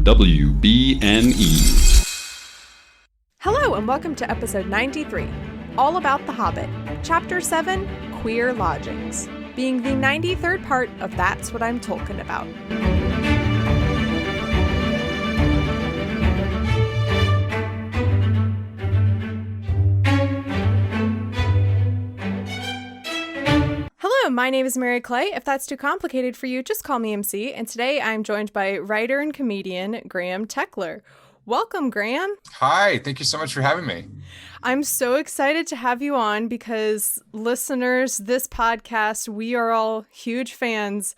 WBNE. Hello and welcome to episode 93, all about The Hobbit, Chapter 7, Queer Lodgings, being the 93rd part of That's What I'm Tolkien About. Hello, my name is Mary Clay. If that's too complicated for you, just call me MC. And today I'm joined by writer and comedian Graham Techler. Welcome, Graham. Hi, thank you so much for having me. I'm so excited to have you on because listeners, this podcast, we are all huge fans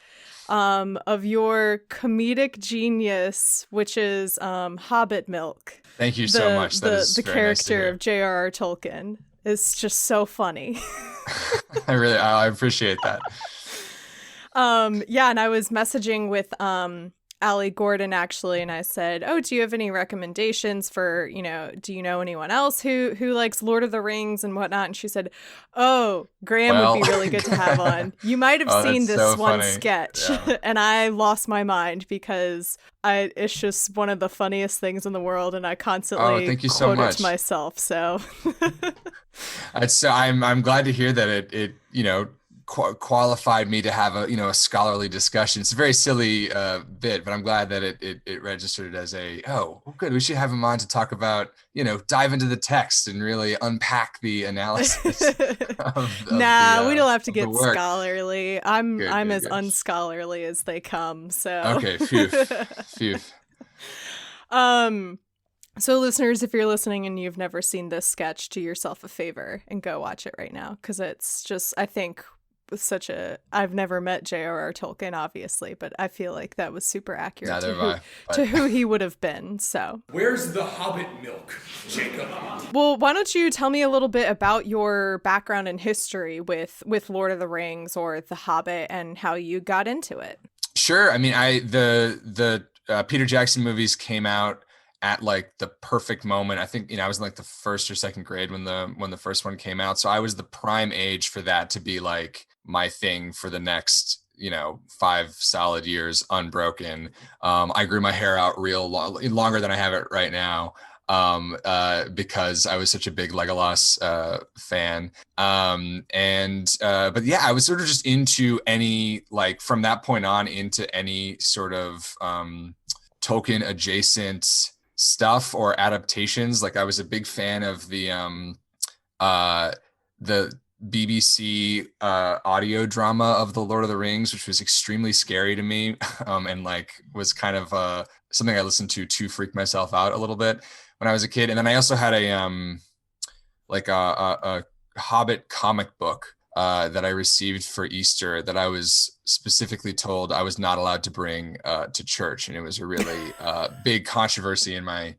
of your comedic genius, which is Hobbit Milk. Thank you so much. The character of J.R.R. Tolkien is just so funny. I appreciate that. Yeah, and I was messaging with Allie Gordon actually, and I said, "Oh, do you have any recommendations for, do you know anyone else who likes Lord of the Rings and whatnot?" And she said, "Oh, Graham would be really good to have on. You might have seen this so one sketch." Yeah. And I lost my mind because it's just one of the funniest things in the world, and I constantly quote it to myself. So I'm glad to hear that it qualified me to have a scholarly discussion. It's a very silly bit, but I'm glad that it registered as good. We should have him on to talk about, dive into the text and really unpack the analysis. We don't have to get scholarly. I'm as unscholarly as they come. So okay, phew. So listeners, if you're listening and you've never seen this sketch, do yourself a favor and go watch it right now, because it's just, I think, I've never met J.R.R. Tolkien, obviously, but I feel like that was super accurate to who he would have been. So where's the Hobbit milk, Jacob? Well, why don't you tell me a little bit about your background and history with Lord of the Rings or The Hobbit and how you got into it? Sure. I mean, the Peter Jackson movies came out at like the perfect moment. I think, I was in like the first or second grade when the first one came out. So I was the prime age for that to be like my thing for the next, 5 solid years unbroken. I grew my hair out longer than I have it right now. Because I was such a big Legolas fan. But yeah, I was sort of just into any, like from that point on, into any sort of Tolkien adjacent stuff or adaptations. Like I was a big fan of the BBC audio drama of the Lord of the Rings, which was extremely scary to me, and like was kind of something I listened to freak myself out a little bit when I was a kid. And then I also had a Hobbit comic book that I received for Easter that I was specifically told I was not allowed to bring to church, and it was a really big controversy in my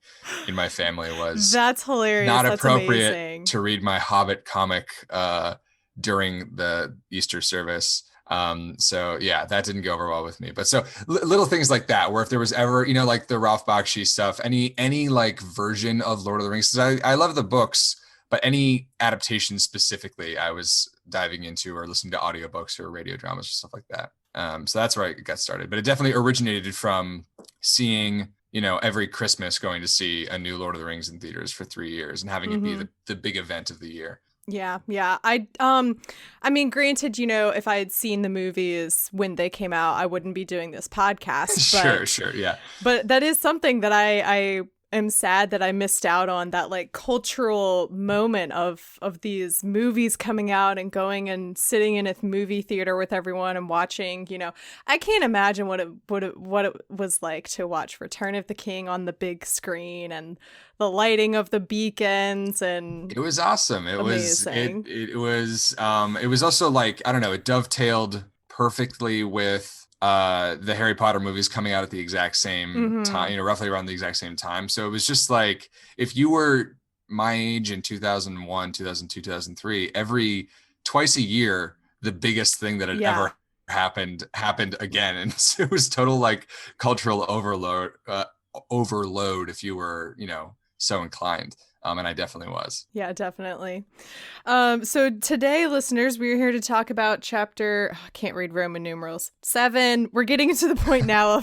family. That's hilarious. Not That's appropriate amazing. to read my Hobbit comic during the Easter service. So yeah, that didn't go over well with me. But so little things like that, where if there was ever, like the Ralph Bakshi stuff, any like version of Lord of the Rings, because I love the books, but any adaptation specifically, I was diving into or listening to audiobooks or radio dramas or stuff like that. So that's where I got started. But it definitely originated from seeing, every Christmas going to see a new Lord of the Rings in theaters for 3 years and having it be the big event of the year. Yeah. I mean, granted, if I had seen the movies when they came out, I wouldn't be doing this podcast. But, Sure, yeah. But that is something that I am sad that I missed out on, that like cultural moment of these movies coming out and going and sitting in a movie theater with everyone and watching. I can't imagine what it was like to watch Return of the King on the big screen and the lighting of the beacons, and it was awesome. It amazing. It was also like, I don't know, it dovetailed perfectly with the Harry Potter movies coming out at the exact same time, roughly around the exact same time. So it was just like, if you were my age in 2001, 2002, 2003, twice a year, the biggest thing that had ever happened again. And so it was total like cultural overload if you were, so inclined. And I definitely was. Yeah, definitely. So today, listeners, we're here to talk about chapter, I can't read Roman numerals, 7. We're getting to the point now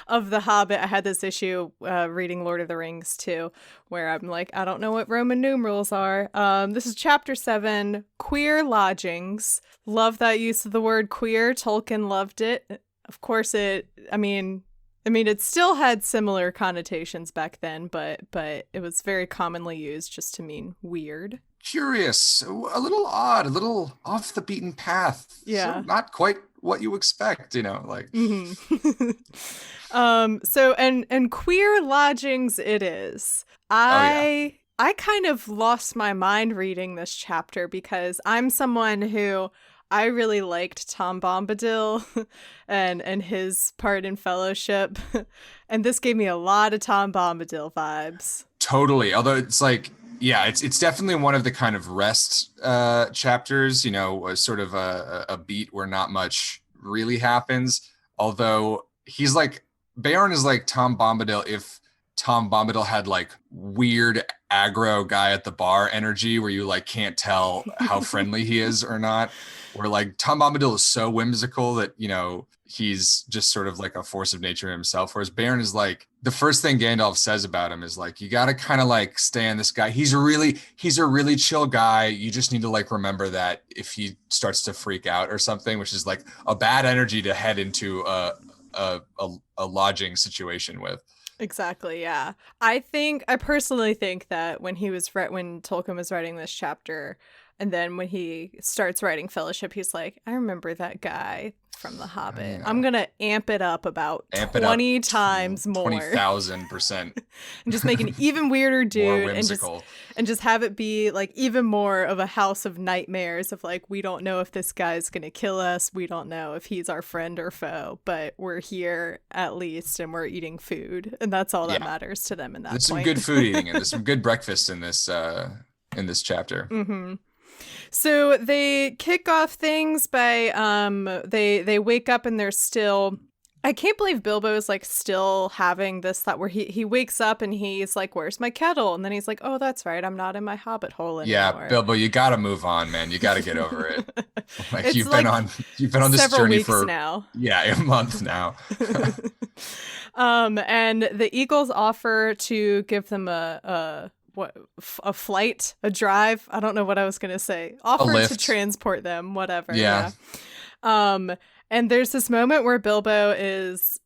of The Hobbit. I had this issue reading Lord of the Rings too, where I'm like, I don't know what Roman numerals are. This is chapter 7, Queer Lodgings. Love that use of the word queer. Tolkien loved it. Of course it still had similar connotations back then, but it was very commonly used just to mean weird. Curious, a little odd, a little off the beaten path. Yeah. So not quite what you expect, like. Mm-hmm. So and queer lodgings it is. I kind of lost my mind reading this chapter because I'm someone who I really liked Tom Bombadil and his part in Fellowship. And this gave me a lot of Tom Bombadil vibes. Totally. Although it's like, yeah, it's definitely one of the kind of rest chapters, sort of a beat where not much really happens. Although he's like, Beorn is like Tom Bombadil if Tom Bombadil had like weird aggro guy at the bar energy where you like can't tell how friendly he is or not. Where like Tom Bombadil is so whimsical that, he's just sort of like a force of nature himself. Whereas Beorn is like, the first thing Gandalf says about him is like, you got to kind of like stay on this guy. He's a really chill guy. You just need to like remember that if he starts to freak out or something, which is like a bad energy to head into a lodging situation with. Exactly, yeah. I personally think that when Tolkien was writing this chapter, and then when he starts writing Fellowship, he's like, I remember that guy from The Hobbit. I'm going to amp it up about 20 times more. 20,000%. And just make an even weirder dude. More whimsical. And just have it be like even more of a house of nightmares of like, we don't know if this guy's going to kill us. We don't know if he's our friend or foe, but we're here at least and we're eating food. And that's all that matters to them in that There's point. Some good food eating and there's some good breakfast in this chapter. Mm-hmm. So they kick off things by they wake up and they're still, I can't believe Bilbo is like still having this thought where he wakes up and he's like, where's my kettle? And then he's like, oh, that's right, I'm not in my hobbit hole anymore. Yeah, Bilbo, you gotta move on, man. You gotta get over it. Like you've been on this journey for now. Yeah, a month now. And the Eagles offer to give them a flight, a drive. I don't know what I was gonna say. Offer to transport them, whatever. Yeah. And there's this moment where Bilbo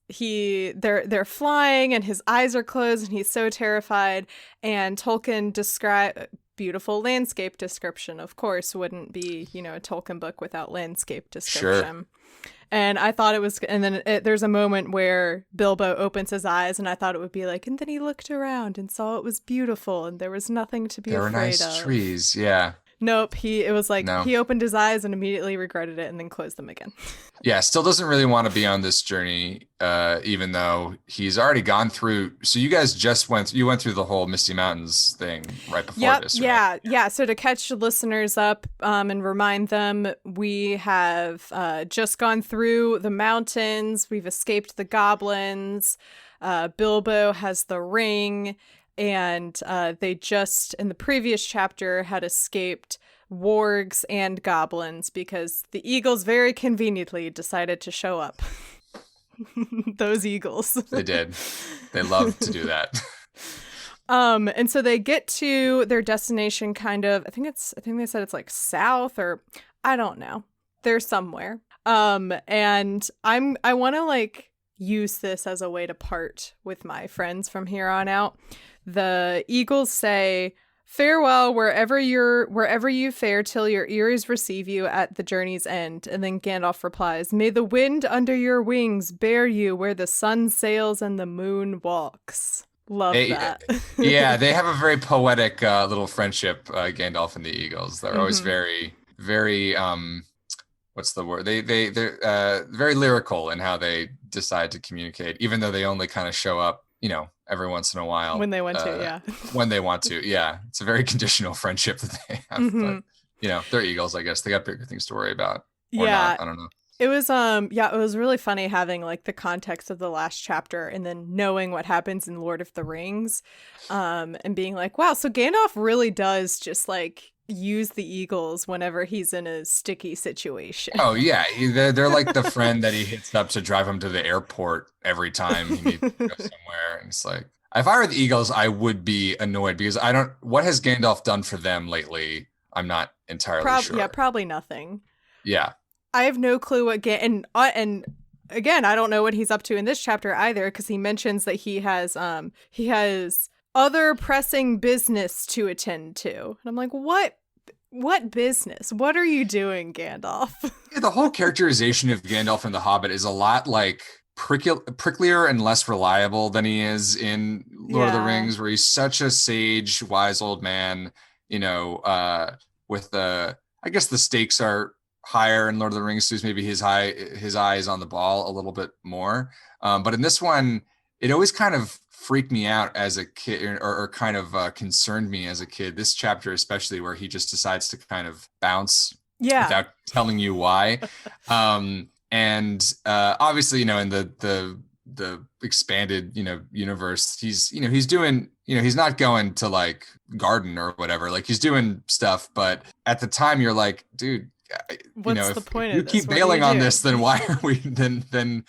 they're flying and his eyes are closed and he's so terrified. And Tolkien beautiful landscape description. Of course, wouldn't be a Tolkien book without landscape description. Sure. And I thought it was, and then there's a moment where Bilbo opens his eyes, and I thought it would be like, and then he looked around and saw it was beautiful, and there was nothing to be afraid of. There were nice trees, yeah. Nope, he opened his eyes and immediately regretted it, and then closed them again. Yeah, still doesn't really want to be on this journey, even though he's already gone through. So you guys went through the whole Misty Mountains thing right before this, right? Yeah. So to catch the listeners up and remind them, we have just gone through the mountains. We've escaped the goblins. Bilbo has the ring. And they just, in the previous chapter, had escaped wargs and goblins because the Eagles very conveniently decided to show up. Those Eagles. They did. They love to do that. And so they get to their destination kind of, I think they said it's like south or I don't know. They're somewhere. And I want to like use this as a way to part with my friends from here on out. The Eagles say, farewell wherever you fare till your ears receive you at the journey's end. And then Gandalf replies, may the wind under your wings bear you where the sun sails and the moon walks. Love that. Yeah, they have a very poetic little friendship, Gandalf and the Eagles. They're always very, very, what's the word? They're very lyrical in how they decide to communicate, even though they only kind of show up, every once in a while. When they want to, yeah. When they want to, yeah. It's a very conditional friendship that they have. Mm-hmm. But, they're Eagles, I guess. They got bigger things to worry about. Or not, I don't know. It was it was really funny having like the context of the last chapter and then knowing what happens in Lord of the Rings, and being like, wow, so Gandalf really does just like use the eagles whenever he's in a sticky situation. Oh yeah, they're like the friend that he hits up to drive him to the airport every time he needs to go somewhere. And it's like, if I were the Eagles, I would be annoyed because I don't. What has Gandalf done for them lately? I'm not entirely sure. Yeah, probably nothing. Yeah, I have no clue what and again, I don't know what he's up to in this chapter either, because he mentions that he has other pressing business to attend to. And I'm like, what business? What are you doing, Gandalf? Yeah, the whole characterization of Gandalf in The Hobbit is a lot like pricklier and less reliable than he is in Lord of the Rings, where he's such a sage, wise old man, you know, with the, I guess the stakes are higher in Lord of the Rings, so maybe his eye is on the ball a little bit more. But in this one, it always kind of freaked me out as a kid, or kind of concerned me as a kid. This chapter especially, where he just decides to kind of bounce without telling you why. And obviously, you know, in the expanded, you know, universe, he's doing, you know, he's not going to like garden or whatever, like he's doing stuff. But at the time you're like, dude, what's the point of this? You keep bailing on this, then why are we then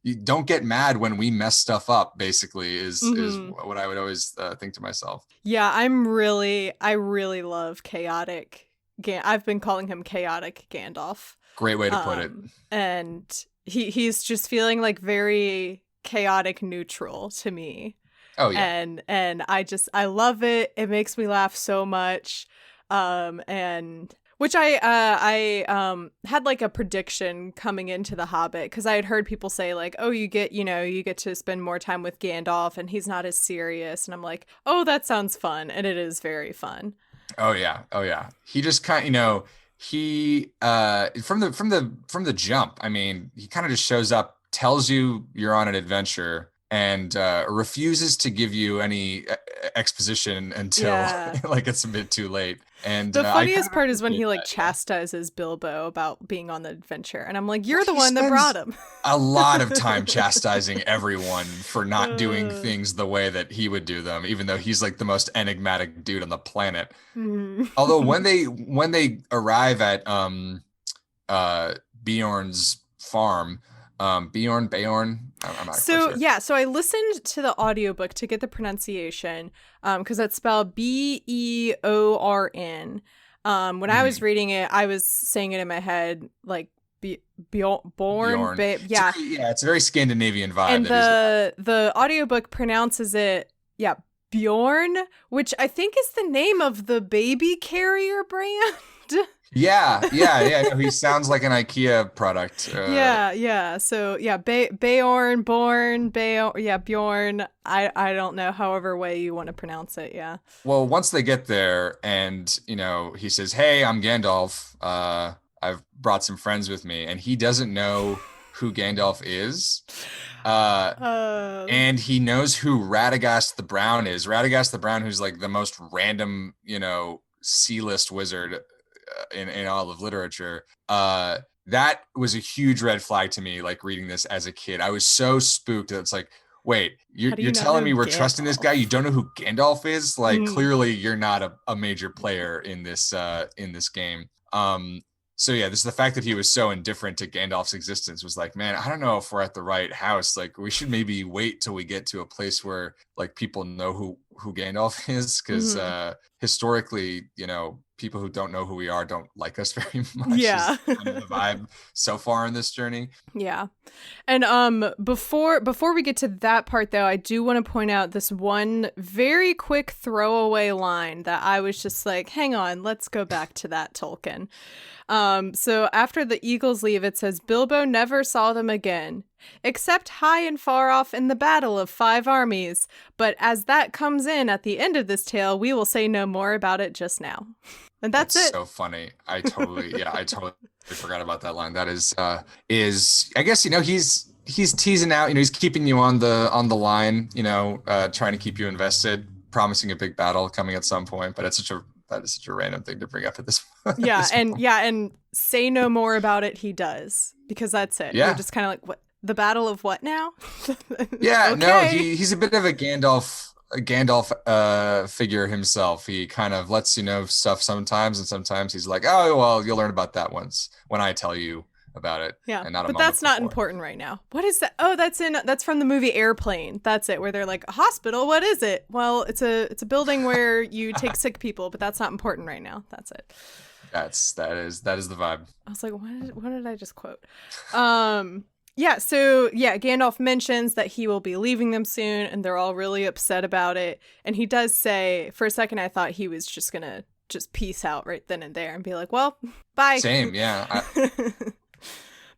you don't get mad when we mess stuff up, basically, is what I would always think to myself. Yeah, I really love chaotic. I've been calling him chaotic Gandalf. Great way to put it. And he's just feeling like very chaotic neutral to me. Oh yeah. And I love it. It makes me laugh so much. And which I had like a prediction coming into The Hobbit, because I had heard people say like, oh, you get to spend more time with Gandalf and he's not as serious. And I'm like, oh, that sounds fun. And it is very fun. Oh yeah. He just kind of, he from the jump, I mean, he kind of just shows up, tells you you're on an adventure, and refuses to give you any exposition until like it's a bit too late. And the funniest part is when he like chastises Bilbo about being on the adventure, and I'm like, you're the one that brought him. A lot of time chastising everyone for not doing things the way that he would do them, even though he's like the most enigmatic dude on the planet. Although when they arrive at Beorn's farm, Beorn, I'm not so quite sure. So I listened to the audiobook to get the pronunciation, because that's spelled Beorn. When I was reading it, I was saying it in my head like Bjorn. It's a very Scandinavian vibe. And the audiobook pronounces it Bjorn, which I think is the name of the baby carrier brand. Yeah. No, he sounds like an IKEA product. So Bjorn. I don't know, however way you want to pronounce it. Yeah. Well, once they get there, and he says, "Hey, I'm Gandalf. I've brought some friends with me," and he doesn't know who Gandalf is. And he knows who Radagast the Brown is. Radagast the Brown, who's like the most random, C-list wizard in all of literature. That was a huge red flag to me, like reading this as a kid. I was so spooked that it's like, wait, you're telling me we're trusting this guy? You don't know who Gandalf is? Like, clearly you're not a major player in this game. So yeah, this is the fact that he was so indifferent to Gandalf's existence was like, man, I don't know if we're at the right house. Like, we should maybe wait till we get to a place where like people know who Gandalf is, because historically, people who don't know who we are don't like us very much. Yeah. Is kind of the vibe so far in this journey. Yeah. And before we get to that part though, I do want to point out this one very quick throwaway line that I was just like, hang on, let's go back to that, Tolkien. So after the eagles leave, it says, Bilbo never saw them again, except high and far off in the battle of 5 armies. But as that comes in at the end of this tale, we will say no more about it just now. And that's it. So funny. I totally forgot about that line. That is I guess, he's teasing out, he's keeping you on the line, trying to keep you invested, promising a big battle coming at some point. But it's such a that is such a random thing to bring up at this point. Yeah, and say no more about it. He does, because that's it. Yeah. You're just kind of like, what? The battle of what now? Yeah, Okay. no, he's a bit of a Gandalf figure himself. He kind of lets you know stuff sometimes, and sometimes he's like, oh, well, you'll learn about that once when I tell you about it. Yeah, and not a but moment that's not before. important right now. What is that? Oh, that's from the movie Airplane. That's it, where they're like, a hospital, what is it? Well, it's a building where you take sick people, but that's not important right now. That's it. That is the vibe. I was like, what did I just quote? Yeah, so Gandalf mentions that he will be leaving them soon, and they're all really upset about it. And he does say, for a second, I thought he was just gonna just peace out right then and there and be like, well, bye. Same, yeah.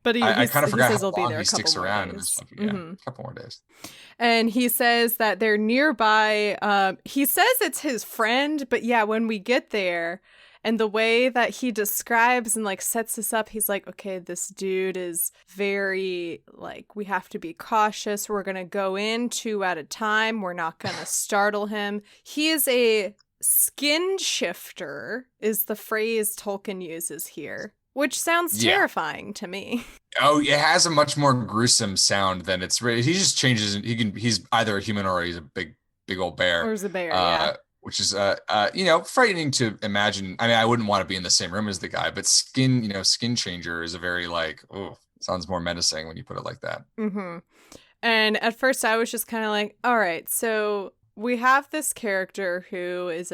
But I kind of forgot says how he'll be long there he a couple sticks more around days. in this movie. Yeah, a couple more days. And he says that they're nearby. He says it's his friend, but yeah, when we get there, and the way that he describes and like sets this up, he's like, okay, this dude is very like, we have to be cautious. We're going to go in 2 at a time. We're not going to startle him. He is a skin shifter, is the phrase Tolkien uses here, which sounds terrifying to me. Oh, it has a much more gruesome sound than it's really. He just changes. He's either a human or he's a big old bear. Or he's a bear, yeah. Which is frightening to imagine. I mean, I wouldn't want to be in the same room as the guy, but skin changer is a very like, oh, sounds more menacing when you put it like that. Mm-hmm. And at first I was just kind of like, all right, so we have this character who is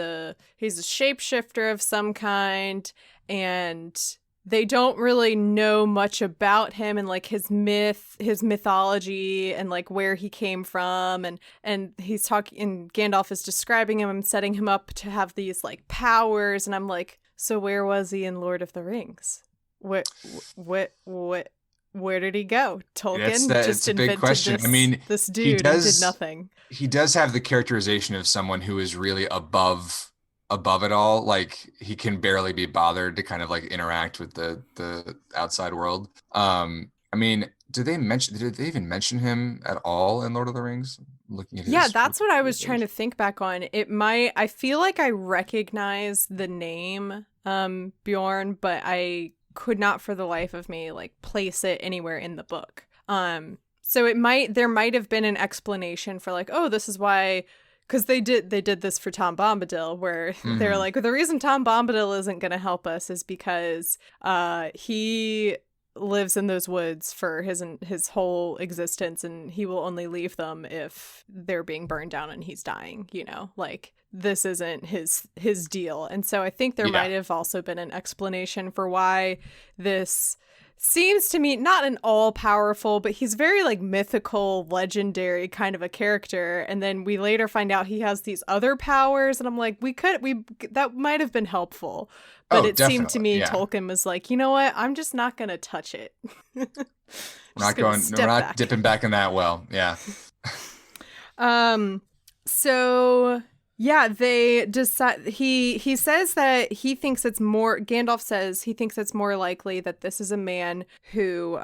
he's a shapeshifter of some kind, and they don't really know much about him and like his mythology and like where he came from, and he's talking, and Gandalf is describing him and setting him up to have these like powers, and I'm like, so where was he in Lord of the Rings? Where did he go? Tolkien just a big invented question. This, I mean, this dude who did nothing. He does have the characterization of someone who is really above it all. Like he can barely be bothered to kind of like interact with the outside world. I mean, did they even mention him at all in Lord of the Rings? Looking at his that's what I was trying to think back on. I feel like I recognize the name Bjorn, but I could not for the life of me like place it anywhere in the book. So there might have been an explanation for like, oh, this is why. Because they did this for Tom Bombadil, where they're like, the reason Tom Bombadil isn't going to help us is because he lives in those woods for his whole existence, and he will only leave them if they're being burned down and he's dying. Like this isn't his deal. And so I think there might have also been an explanation for why this seems to me not an all-powerful, but he's very like mythical, legendary kind of a character. And then we later find out he has these other powers, and I'm like, that might have been helpful. But it seemed to me Tolkien was like, you know what? I'm just not gonna touch it. We're not dipping back in that well. Yeah. So yeah, they decide. He says that he thinks it's more. Gandalf says he thinks it's more likely that this is a man who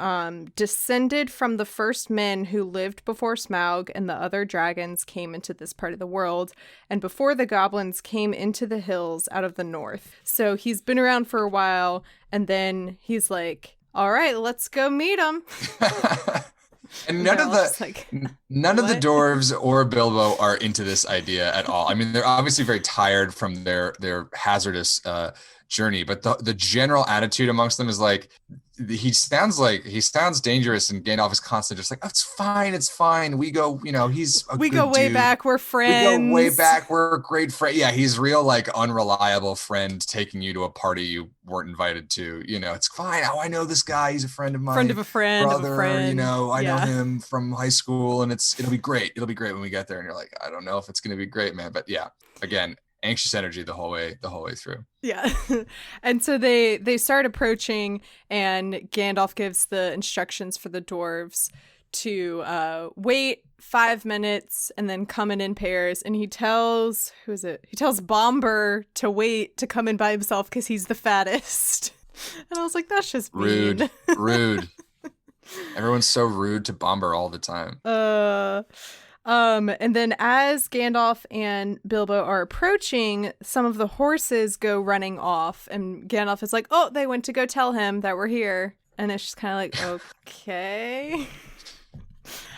descended from the first men who lived before Smaug and the other dragons came into this part of the world, and before the goblins came into the hills out of the north. So he's been around for a while, and then he's like, "All right, let's go meet him." And none of the dwarves or Bilbo are into this idea at all. I mean, they're obviously very tired from their hazardous journey, but the general attitude amongst them is like, he sounds dangerous, and Gandalf is constantly just like, oh, it's fine. We go, he's a we good go way dude. back. We're friends. We go way back. We're a great friend. Yeah, he's real like unreliable friend taking you to a party you weren't invited to. It's fine. Oh, I know this guy. He's a friend of mine. Friend of a friend brother, of a friend. I know him from high school, and it'll be great. It'll be great when we get there. And you're like, I don't know if it's gonna be great, man. But yeah, again, anxious energy the whole way through. Yeah. And so they start approaching, and Gandalf gives the instructions for the dwarves to wait 5 minutes and then come in pairs, and he tells Bomber to wait to come in by himself because he's the fattest. And I was like, that's just mean. Rude. Everyone's so rude to Bomber all the time. And then as Gandalf and Bilbo are approaching, some of the horses go running off, and Gandalf is like, "Oh, they went to go tell him that we're here." And it's just kind of like, okay.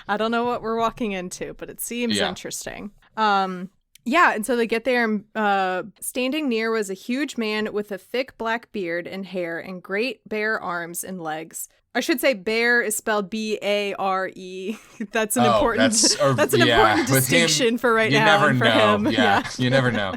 I don't know what we're walking into, but it seems interesting. Yeah, and so they get there, and standing near was a huge man with a thick black beard and hair and great bare arms and legs. I should say bear is spelled B-A-R-E. That's an important distinction him, for right now and for him. Yeah, you never know.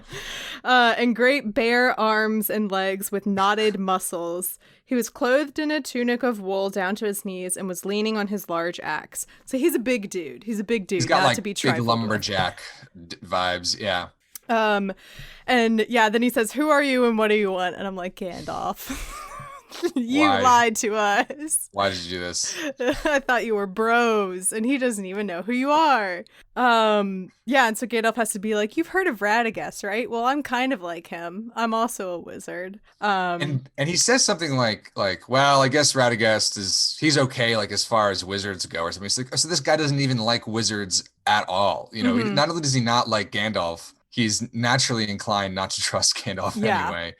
And great bare arms and legs with knotted muscles. He was clothed in a tunic of wool down to his knees and was leaning on his large axe. So he's a big dude. He's a big dude. He's got not like to be big lumberjack vibes. Yeah. And yeah, then he says, "Who are you and what do you want?" And I'm like, "Gandalf." You lied to us. Why did you do this? I thought you were bros, and he doesn't even know who you are. Yeah, and so Gandalf has to be like, "You've heard of Radagast, right? Well, I'm kind of like him. I'm also a wizard." And he says something like, "Well, I guess Radagast he's okay, like as far as wizards go," or something. He's like, "So this guy doesn't even like wizards at all. You know, not only does he not like Gandalf, he's naturally inclined not to trust Gandalf anyway."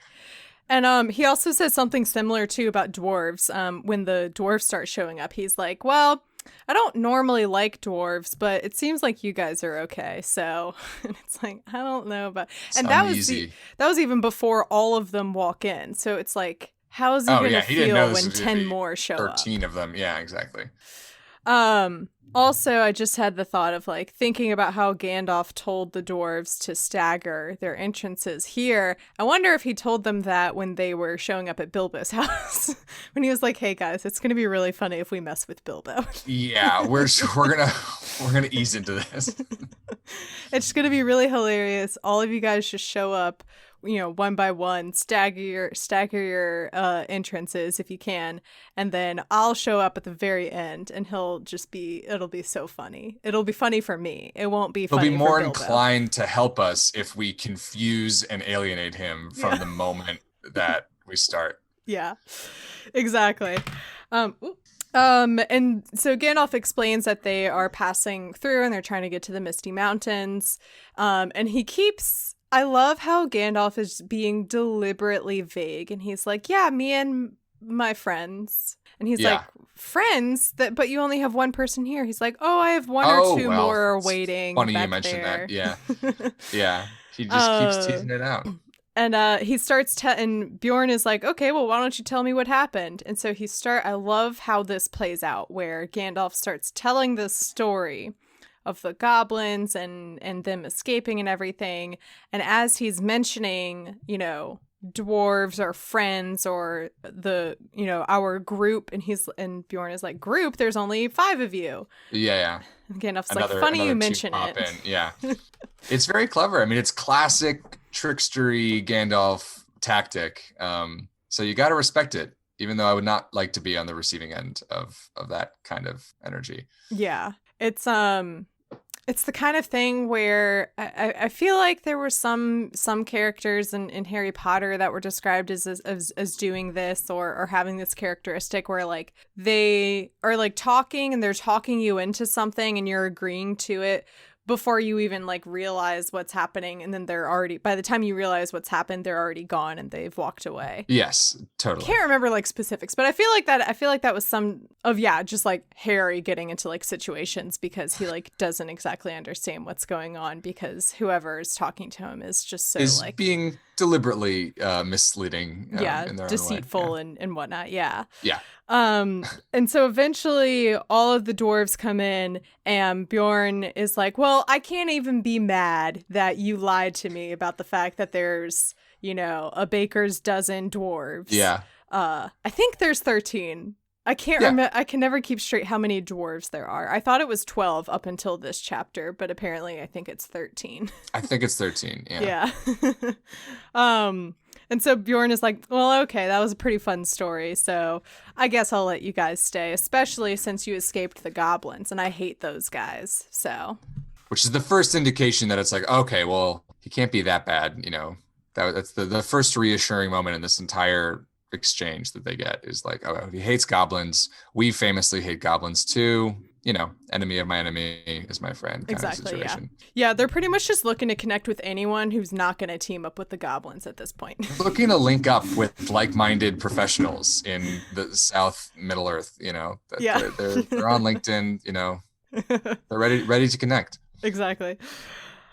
And he also says something similar too about dwarves. When the dwarves start showing up, he's like, "Well, I don't normally like dwarves, but it seems like you guys are okay." So, and it's like, I don't know about. And that was even before all of them walk in. So it's like, how is he going to feel when 10 more show 13 up? 13 of them, yeah, exactly. Also, I just had the thought of like thinking about how Gandalf told the dwarves to stagger their entrances here. I wonder if he told them that when they were showing up at Bilbo's house, when he was like, "Hey guys, it's gonna be really funny if we mess with Bilbo." Yeah, we're gonna ease into this. It's gonna be really hilarious. All of you guys just show up, you know, one by one, stagger your entrances if you can, and then I'll show up at the very end, and it'll be so funny. It'll be funny for me. It won't be funny. He'll be more for Bilbo. inclined to help us if we confuse and alienate him from the moment that we start. Yeah, exactly. And so Gandalf explains that they are passing through and they're trying to get to the Misty Mountains. And I love how Gandalf is being deliberately vague, and he's like, "Yeah, me and my friends." And he's like, "Friends? But you only have one person here." He's like, "Oh, I have one or two more waiting." Funny back you mentioned there. that. Yeah. Yeah. He just keeps teasing it out. And he starts and Bjorn is like, "Okay, well, why don't you tell me what happened?" And so I love how this plays out, where Gandalf starts telling this story of the goblins and them escaping and everything. And as he's mentioning, you know, dwarves are friends or our group, and Bjorn is like, "Group? There's only 5 of you." Yeah. And Gandalf's like, "Funny you mention it." Yeah. It's very clever. I mean, it's classic trickstery Gandalf tactic. So you got to respect it, even though I would not like to be on the receiving end of that kind of energy. Yeah. It's the kind of thing where I feel like there were some characters in Harry Potter that were described as doing this or having this characteristic where like they are like talking and they're talking you into something and you're agreeing to it before you even like realize what's happening, and then by the time you realize what's happened, they're already gone and they've walked away. Yes, totally. Can't remember like specifics, but I feel like that was some of just like Harry getting into like situations because he like doesn't exactly understand what's going on because whoever is talking to him is just so like being deliberately misleading. In their deceitful own way. and whatnot. Yeah. And so eventually all of the dwarves come in and Bjorn is like, "Well, I can't even be mad that you lied to me about the fact that there's, you know, a baker's dozen dwarves." Yeah. I think there's 13. I can't remember. I can never keep straight how many dwarves there are. I thought it was 12 up until this chapter, but apparently I think it's 13. I think it's 13. Yeah. And so Bjorn is like, "Well, okay, that was a pretty fun story, so I guess I'll let you guys stay, especially since you escaped the goblins, and I hate those guys, so." Which is the first indication that it's like, okay, well, he can't be that bad, you know. That's the first reassuring moment in this entire exchange that they get is like, oh, he hates goblins. We famously hate goblins too. enemy of my enemy is my friend kind of situation. Yeah, they're pretty much just looking to connect with anyone who's not going to team up with the goblins at this point. Looking to link up with like-minded professionals in the South Middle Earth, Yeah. they're on LinkedIn, they're ready to connect. Exactly.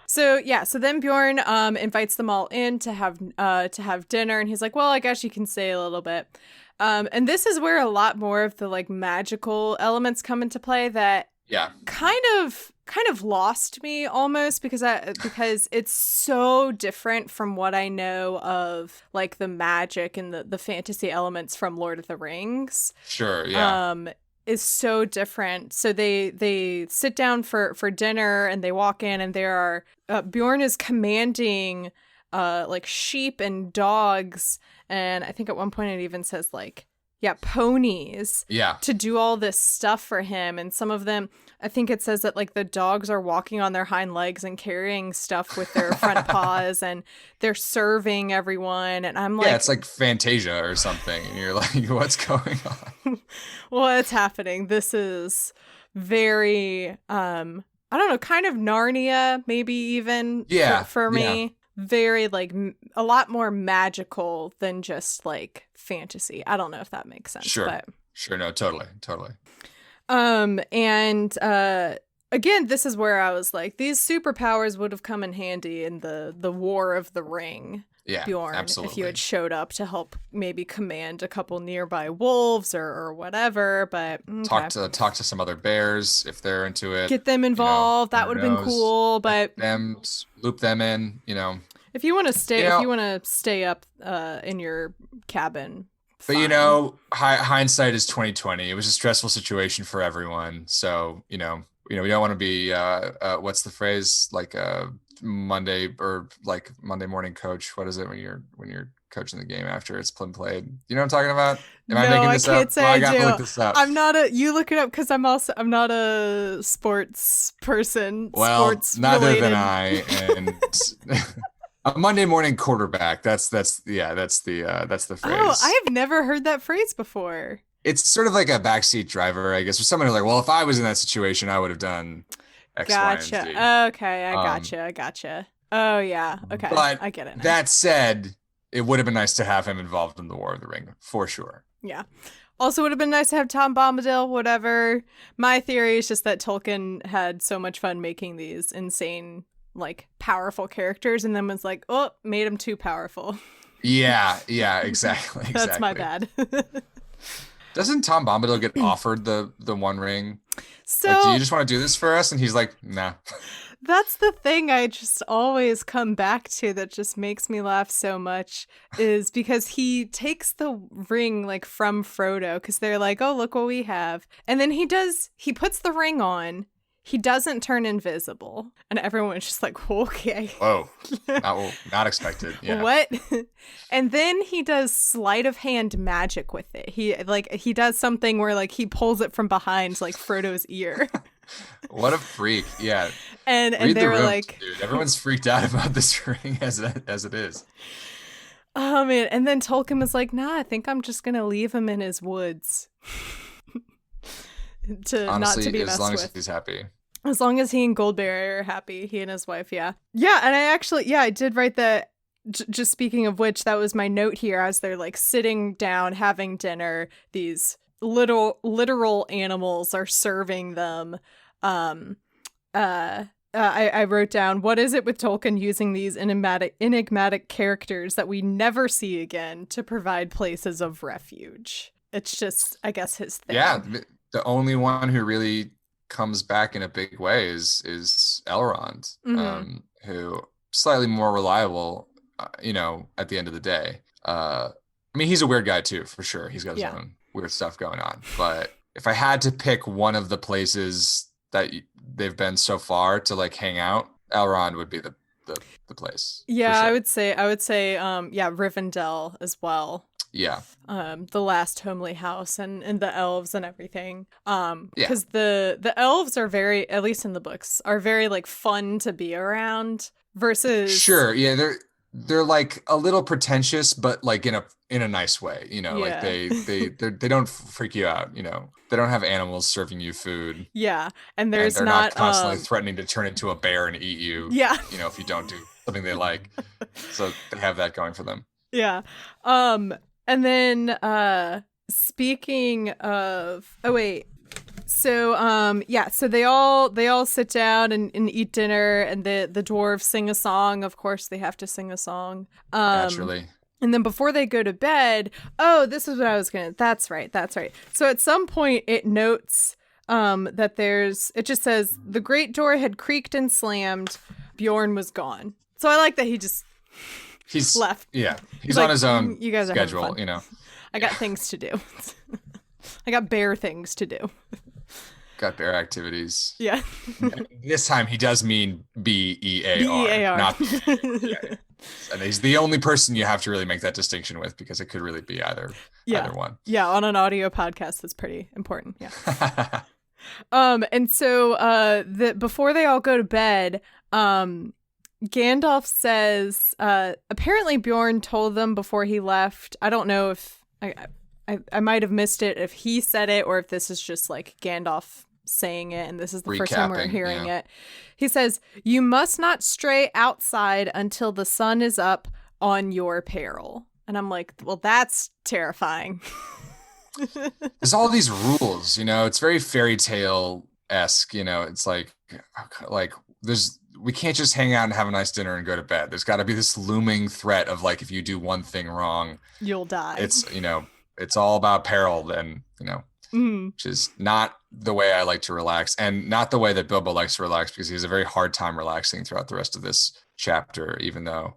So then Bjorn invites them all in to have dinner, and he's like, well, I guess you can stay a little bit. And this is where a lot more of the like magical elements come into play that kind of lost me almost because it's so different from what I know of like the magic and the fantasy elements from Lord of the Rings. Sure, yeah. Is so different. So they sit down for dinner and they walk in and there are Bjorn is commanding like sheep and dogs, and I think at one point it even says like ponies to do all this stuff for him. And some of them, I think it says that like the dogs are walking on their hind legs and carrying stuff with their front paws, and they're serving everyone. And I'm like, it's like Fantasia or something, and you're like, what's going on? What's happening? This is very I don't know, kind of Narnia, maybe even for me. Very like a lot more magical than just like fantasy. I don't know if that makes sense. Sure. No, totally. And again, this is where I was like, these superpowers would have come in handy in the War of the Ring. Yeah, Bjorn, absolutely. If you had showed up to help maybe command a couple nearby wolves or whatever, but okay. Talk to some other bears if they're into it. Get them involved. That would have been cool, but loop them in. If you want to stay up in your cabin. But fine. hindsight is 2020. It was a stressful situation for everyone. So we don't want to be what's the phrase, like Monday morning coach. What is it when you're coaching the game after it's been played? You know what I'm talking about? I making this up? Can't say I gotta do. look this up. You look it up because I'm not a sports person. Well, sports neither related. than I. And a Monday morning quarterback. That's the phrase. Oh, I have never heard that phrase before. It's sort of like a backseat driver, I guess, or someone who's like, well, if I was in that situation, I would have done X, Y, and Z. Okay, I gotcha. Oh, yeah. Okay, but I get it now. That said, it would have been nice to have him involved in the War of the Ring, for sure. Yeah. Also would have been nice to have Tom Bombadil, whatever. My theory is just that Tolkien had so much fun making these insane, like, powerful characters, and then was like, oh, made him too powerful. Yeah, exactly. That's my bad. Doesn't Tom Bombadil get offered the One Ring? So, like, do you just want to do this for us? And he's like, nah. That's the thing I just always come back to that just makes me laugh so much, is because he takes the ring like from Frodo, because they're like, oh, look what we have. And then he puts the ring on. He doesn't turn invisible. And everyone's just like, okay. Whoa. Not expected. Yeah. What? And then he does sleight of hand magic with it. He does something where like he pulls it from behind like Frodo's ear. What a freak. Yeah. And they were like, dude, everyone's freaked out about this ring as it is. Oh man. And then Tolkien was like, nah, I think I'm just gonna leave him in his woods. Honestly, not to be messed with. As long as he's happy. As long as he and Goldberry are happy, he and his wife, yeah. Yeah, and I did write that, just speaking of which, that was my note here, as they're like sitting down, having dinner, these literal animals are serving them. I wrote down, what is it with Tolkien using these enigmatic characters that we never see again to provide places of refuge? It's just, I guess, his thing. Yeah, the only one who really comes back in a big way is Elrond, who slightly more reliable, at the end of the day. I mean, he's a weird guy too, for sure. He's got his own weird stuff going on. But if I had to pick one of the places that they've been so far to like hang out, Elrond would be the place. Yeah, sure. I would say, Rivendell as well. Yeah. The last homely house and the elves and everything. Because the elves are very, at least in the books, are very like fun to be around versus. Sure. Yeah. they're like a little pretentious, but like in a nice way, like Yeah. they don't freak you out, they don't have animals serving you food, Yeah. And and there's they're not not constantly threatening to turn into a bear and eat you, yeah. if you don't do something they like. So they have that going for them. Yeah. And then speaking of oh wait. So so they all sit down and eat dinner, and the dwarves sing a song. Of course they have to sing a song. Naturally. And then before they go to bed, oh, this is what I was gonna. That's right. So at some point it notes that it just says the great door had creaked and slammed. Bjorn was gone. So I like that he's left. Yeah, he's like, on his own you guys are schedule. I got things to do. I got bear things to do. Got bear activities. Yeah. This time he does mean BEAR. BEAR. Not and he's the only person you have to really make that distinction with, because it could really be either one. Yeah, on an audio podcast that's pretty important. Yeah. And so before they all go to bed, Gandalf says apparently Bjorn told them before he left. I don't know if I might have missed it if he said it or if this is just like Gandalf saying it and this is the first time we're hearing it. He says, "You must not stray outside until the sun is up on your peril." And I'm like, well, that's terrifying. There's all these rules, it's very fairy tale-esque, it's like we can't just hang out and have a nice dinner and go to bed. There's got to be this looming threat of like, if you do one thing wrong, you'll die. It's, it's all about peril then, which is not the way I like to relax, and not the way that Bilbo likes to relax, because he has a very hard time relaxing throughout the rest of this chapter, even though,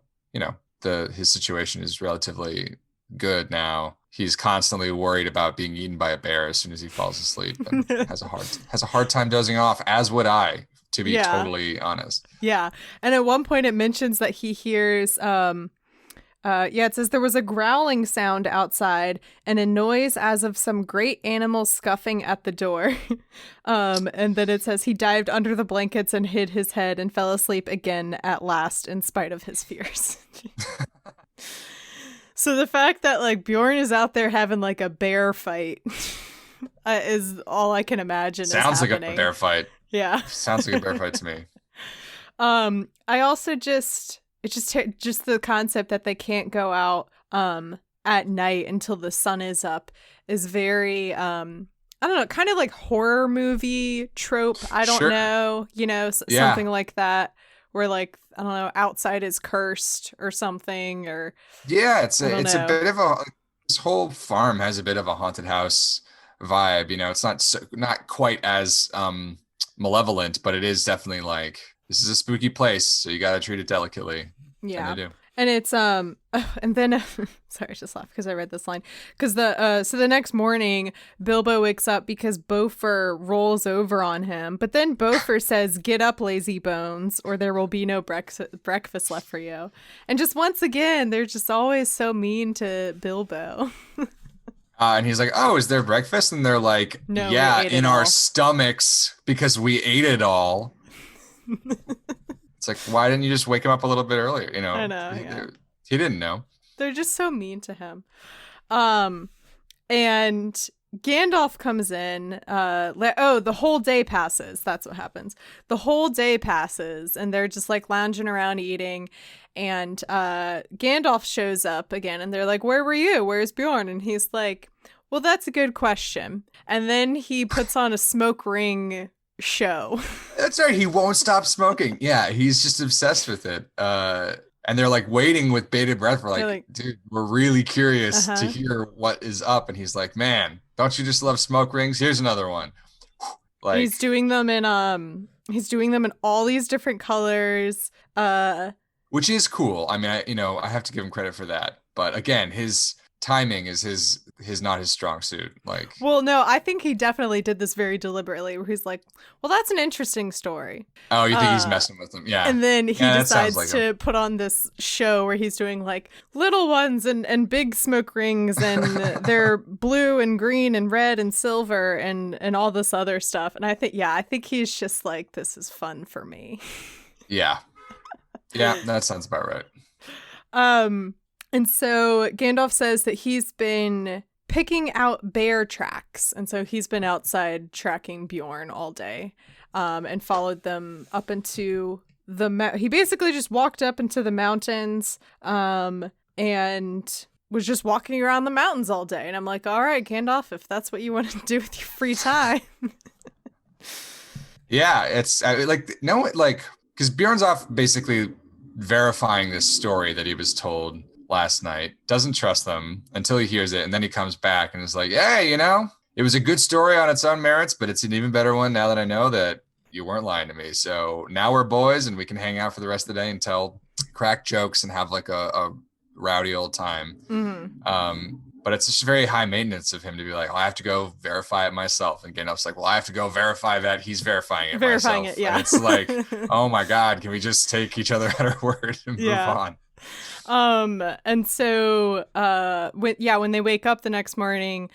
his situation is relatively good now. He's constantly worried about being eaten by a bear as soon as he falls asleep, and has a hard time dozing off, as would I, to be totally honest. Yeah. And at one point it mentions that he hears it says there was a growling sound outside and a noise as of some great animal scuffing at the door. And then it says he dived under the blankets and hid his head and fell asleep again at last in spite of his fears. So the fact that like Bjorn is out there having like a bear fight is all I can imagine. Sounds like a bear fight. Yeah. Sounds like a bear fight to me. I also just the concept that they can't go out at night until the sun is up is very I don't know, kind of like horror movie trope. I don't know, something like that, where like, I don't know, outside is cursed or something, or it's a bit of this whole farm has a bit of a haunted house vibe. It's not quite as malevolent, but it is definitely like, this is a spooky place, so you got to treat it delicately. Yeah. And they do. And it's and then sorry, I just laughed because I read this line, because so the next morning Bilbo wakes up because Beaufort rolls over on him, but then Beaufort says, "Get up, lazy bones, or there will be no breakfast left for you." And just once again, they're just always so mean to Bilbo. And he's like, "Oh, is there breakfast?" And they're like, "No, yeah, in our stomachs, because we ate it all." It's like, why didn't you just wake him up a little bit earlier? I know. He didn't know. They're just so mean to him. And Gandalf comes in. The whole day passes. That's what happens. The whole day passes, and they're just like lounging around eating. And Gandalf shows up again, and they're like, "Where were you? Where's Bjorn?" And he's like, "Well, that's a good question." And then he puts on a smoke ring show. That's right. He won't stop smoking. Yeah, he's just obsessed with it. And they're like waiting with bated breath. We're like, dude, we're really curious to hear what is up. And he's like, "Man, don't you just love smoke rings? Here's another one." Like, he's doing them in all these different colors. Which is cool. I mean, I have to give him credit for that. But again, his timing is his not his strong suit. Like, well, no, I think he definitely did this very deliberately, where he's like, "Well, that's an interesting story." Oh, you think he's messing with them? Yeah. And then he decides to put on this show where he's doing like little ones and big smoke rings, and they're blue and green and red and silver and all this other stuff. And I think he's just like, this is fun for me. Yeah. Yeah, that sounds about right. And so Gandalf says that he's been picking out bear tracks. And so he's been outside tracking Bjorn all day, and followed them up into he basically just walked up into the mountains, and was just walking around the mountains all day. And I'm like, all right, Gandalf, if that's what you want to do with your free time. Yeah, it's because Bjorn's off basically verifying this story that he was told last night, doesn't trust them until he hears it, and then he comes back and is like, hey, it was a good story on its own merits, but it's an even better one now that I know that you weren't lying to me. So now we're boys and we can hang out for the rest of the day and tell crack jokes and have like a rowdy old time. Mm-hmm. But it's just very high maintenance of him to be like, I have to go verify it myself. And Gandalf's like, well, I have to go verify that he's verifying it myself. Yeah. And it's like, oh my God, can we just take each other at our word and move on? And so, when they wake up the next morning,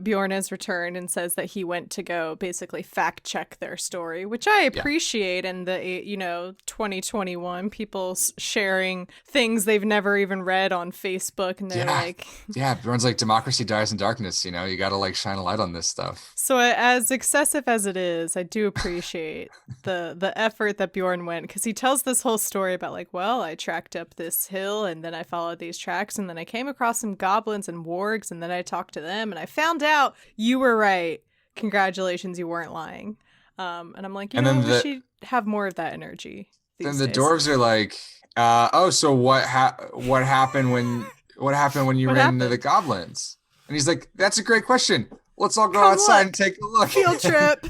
Bjorn has returned and says that he went to go basically fact check their story, which I appreciate. And the, 2021 people sharing things they've never even read on Facebook. And they're like, Bjorn's like, democracy dies in darkness. You got to like shine a light on this stuff. So as excessive as it is, I do appreciate the effort that Bjorn went, because he tells this whole story about like, well, I tracked up this hill and then I followed these tracks and then I came across some goblins and wargs and then I talked to them and I found out you were right. Congratulations, you weren't lying. And I'm like, we should have more of that energy. Then the dwarves are like, so what happened when you ran into the goblins? And he's like, that's a great question. Let's all go outside and take a look. Field trip.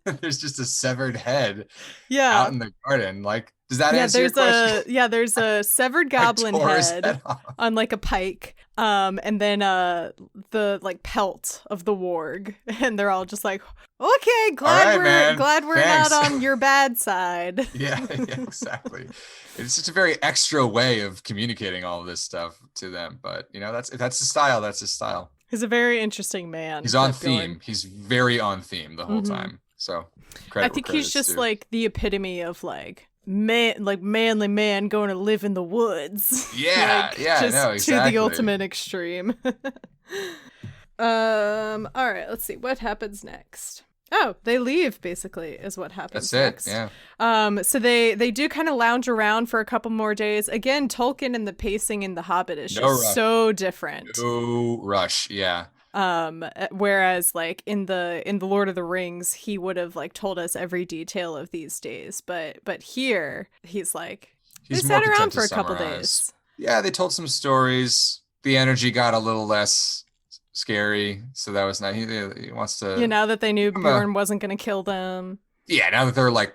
There's just a severed head out in the garden. Like, does that answer your question? There's a severed goblin head on like a pike. And then the like pelt of the warg. And they're all just like, okay, glad we're Thanks. not on your bad side. Yeah, exactly. It's just a very extra way of communicating all of this stuff to them. But that's the style. That's his stile. He's a very interesting man. He's on theme. He's very on theme the whole time. So I think he's just like the epitome of like manly man going to live in the woods. Yeah, exactly. To the ultimate extreme. All right, let's see what happens next. Oh, they leave, basically, is what happens next. That's it, yeah. So they do kind of lounge around for a couple more days. Again, Tolkien and the pacing in The Hobbit is just so different. No rush, yeah. Whereas like in the Lord of the Rings, he would have like told us every detail of these days. But here, he's like, they sat around for a couple days. Yeah, they told some stories. The energy got a little less scary, so that was nice. He wants to, now that they knew Bjorn wasn't going to kill them. Yeah, now that they're like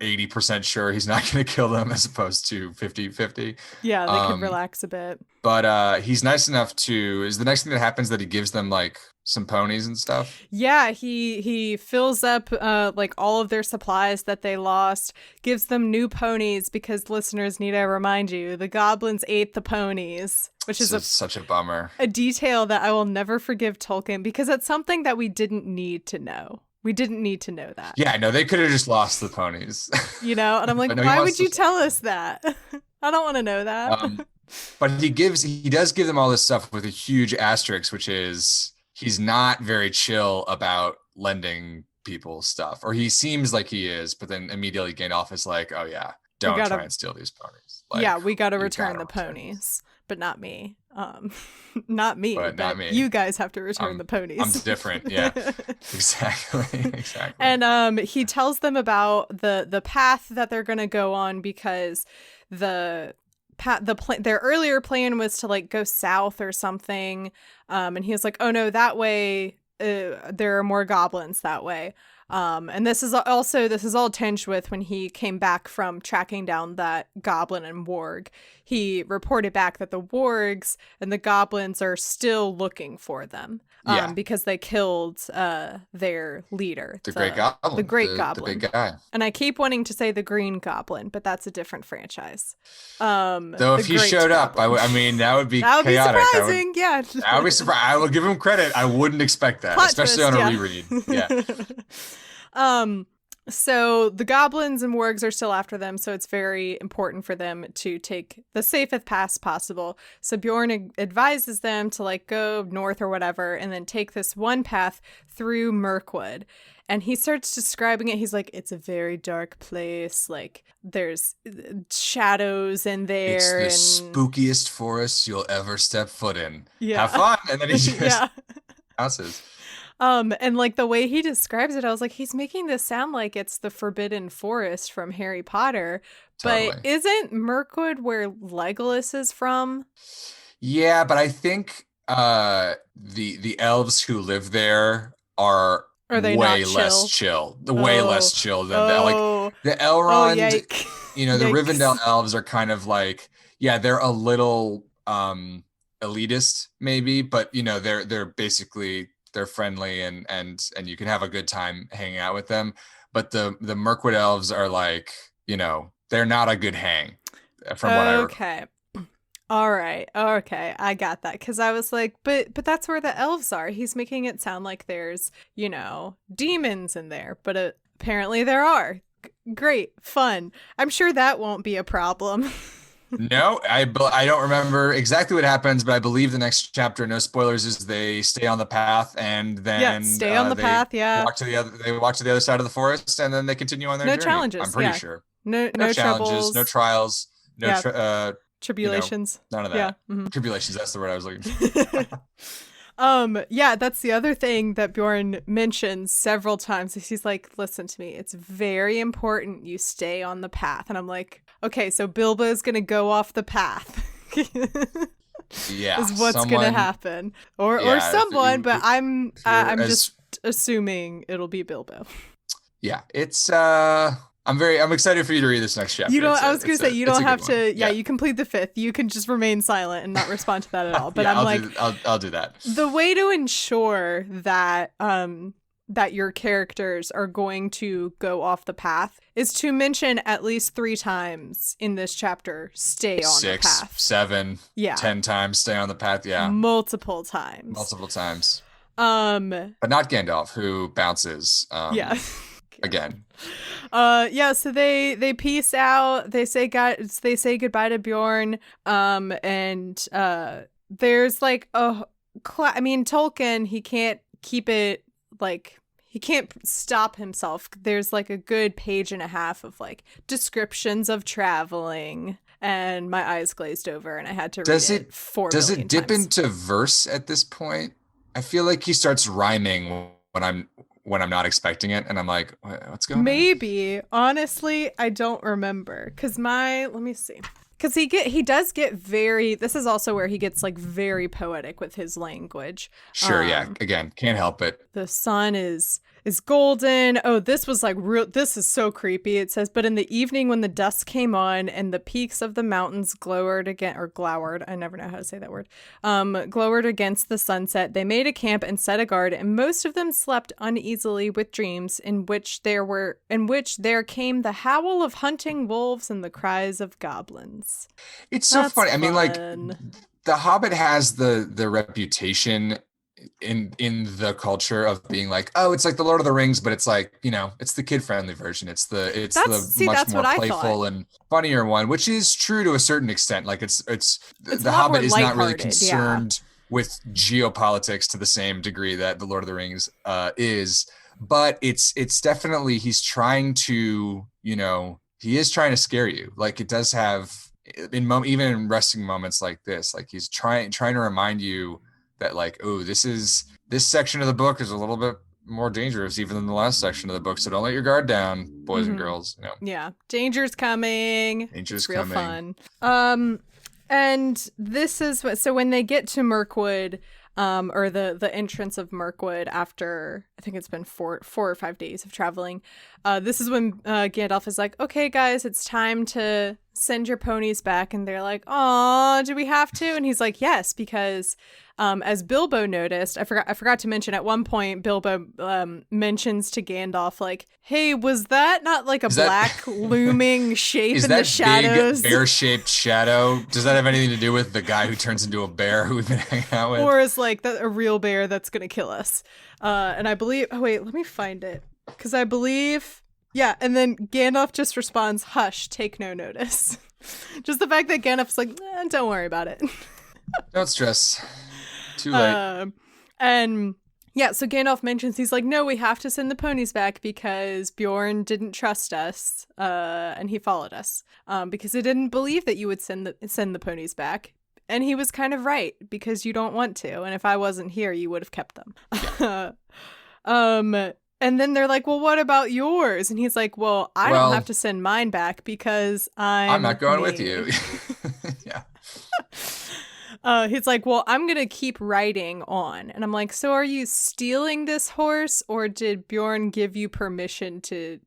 80% sure he's not going to kill them as opposed to 50-50. Yeah, they could relax a bit. But he's nice enough to, is the next thing that happens that he gives them like some ponies and stuff? Yeah, he fills up like all of their supplies that they lost, gives them new ponies because, listeners, need I remind you, the goblins ate the ponies, which is such a bummer. A detail that I will never forgive Tolkien, because it's something that we didn't need to know. We didn't need to know that. Yeah, no, they could have just lost the ponies. And I'm like, why would you tell us that? I don't want to know that. But he does give them all this stuff with a huge asterisk, which is he's not very chill about lending people stuff, or he seems like he is, but then immediately Gandalf is like, oh yeah, don't try and steal these ponies. Like, we got to return the ponies, but not me. Not me, but you guys have to return the ponies. I'm different. Yeah, exactly. And he tells them about the path that they're going to go on, because their earlier plan was to like go south or something. And he was like, oh no, that way there are more goblins that way. And this is all tinged with when he came back from tracking down that goblin and warg. He reported back that the wargs and the goblins are still looking for them. Because they killed their leader. The Great Goblin. The Great Goblin. The big guy. And I keep wanting to say the Green Goblin, but that's a different franchise. Though if he showed up, that would be chaotic. Be surprising, yeah. I would be surprised. I will give him credit. I wouldn't expect that, especially on a reread. Yeah. So the goblins and wargs are still after them, so it's very important for them to take the safest path possible. So Bjorn advises them to like go north or whatever and then take this one path through Mirkwood. And he starts describing it. He's like, it's a very dark place. Like, there's shadows in there. It's the spookiest forest you'll ever step foot in. Yeah. Have fun. And then he just bounces. And like the way he describes it, I was like, he's making this sound like it's the Forbidden Forest from Harry Potter. Totally. But isn't Mirkwood where Legolas is from? Yeah, but I think the elves who live there are they way not less chill. Way less chill than that. Like the Elrond, the Rivendell elves are kind of like, yeah, they're a little elitist maybe, but they're basically, they're friendly and you can have a good time hanging out with them. But the Mirkwood elves are like, they're not a good hang from what I remember. Okay. All right. Okay. I got that. Because I was like, but that's where the elves are. He's making it sound like there's, demons in there. But apparently there are. Great. Fun. I'm sure that won't be a problem. No, I don't remember exactly what happens, but I believe the next chapter, no spoilers, is they stay on the path and then stay on the path. Yeah. They walk to the other side of the forest and then they continue on their journey. No challenges. I'm pretty sure. No challenges, troubles. no trials, tribulations. None of that. Yeah. Mm-hmm. Tribulations. That's the word I was looking for. That's the other thing that Bjorn mentions several times. He's like, listen to me. It's very important you stay on the path. And I'm like, okay, so Bilbo's going to go off the path. Yeah. Is what's going to happen. Or someone, but I'm just assuming it'll be Bilbo. Yeah. It's, I'm excited for you to read this next chapter. I was going to say, you don't have to. Yeah, you can plead the fifth. You can just remain silent and not respond to that at all. But I'll do that. The way to ensure that that your characters are going to go off the path is to mention at least 3 times in this chapter, stay on the path. 6, 7, 10 times, stay on the path. Yeah. Multiple times. But not Gandalf, who bounces. Again. So they peace out. They say goodbye to Bjorn. And there's like Tolkien, he can't keep it like, he can't stop himself. There's like a good 1.5 pages of like descriptions of traveling, and my eyes glazed over and I had to read it 4 Does million it dip times. into verse at this point? I feel like he starts rhyming when I'm not expecting it, and I'm like, what's going on? Maybe. Honestly, I don't remember. Let me see. Because he does get very, this is also where he gets like very poetic with his language. Sure, yeah. Again, can't help it. The sun is golden. Oh, this was like this is so creepy. It says, but in the evening when the dusk came on and the peaks of the mountains glowered, I never know how to say that word, glowered against the sunset, they made a camp and set a guard, and most of them slept uneasily with dreams in which there came the howl of hunting wolves and the cries of goblins. It's so funny. I mean, like, The Hobbit has the reputation in the culture of being like, oh, it's like the Lord of the Rings, but it's like, it's the kid-friendly version. It's the much more playful and funnier one, which is true to a certain extent. Like it's The Hobbit is not really concerned with geopolitics to the same degree that the Lord of the Rings is, but it's definitely, he's trying to, he is trying to scare you. Like it does have even in resting moments like this, like he's trying to remind you that like, oh, this section of the book is a little bit more dangerous even than the last section of the book. So don't let your guard down, boys and girls. Yeah. Danger's coming. Danger's real coming. Fun. And this is so when they get to Mirkwood, or the entrance of Mirkwood after, I think it's been 4 or 5 days of traveling. This is when Gandalf is like, okay, guys, it's time to send your ponies back. And they're like, oh, do we have to? And he's like, yes, because as Bilbo noticed, I forgot to mention at one point, Bilbo mentions to Gandalf, like, hey, was that not like a black looming shape in the shadows? Is that big bear-shaped shadow? Does that have anything to do with the guy who turns into a bear who we've been hanging out with? Or is like a real bear that's going to kill us? And I believe, let me find it. Because I believe Yeah, and then Gandalf just responds, "Hush, take no notice." Just the fact that Gandalf's like, don't worry about it. Don't stress. Too late. And yeah, so Gandalf mentions, he's like, no, we have to send the ponies back because Bjorn didn't trust us, and he followed us, because he didn't believe that you would send the ponies back. And he was kind of right, because you don't want to. And if I wasn't here, you would have kept them. Yeah. And then they're like, well, what about yours? And he's like, well, I don't have to send mine back because I'm not going me. with you. Yeah. He's like, well, I'm going to keep riding on. And I'm like, so are you stealing this horse, or did Bjorn give you permission to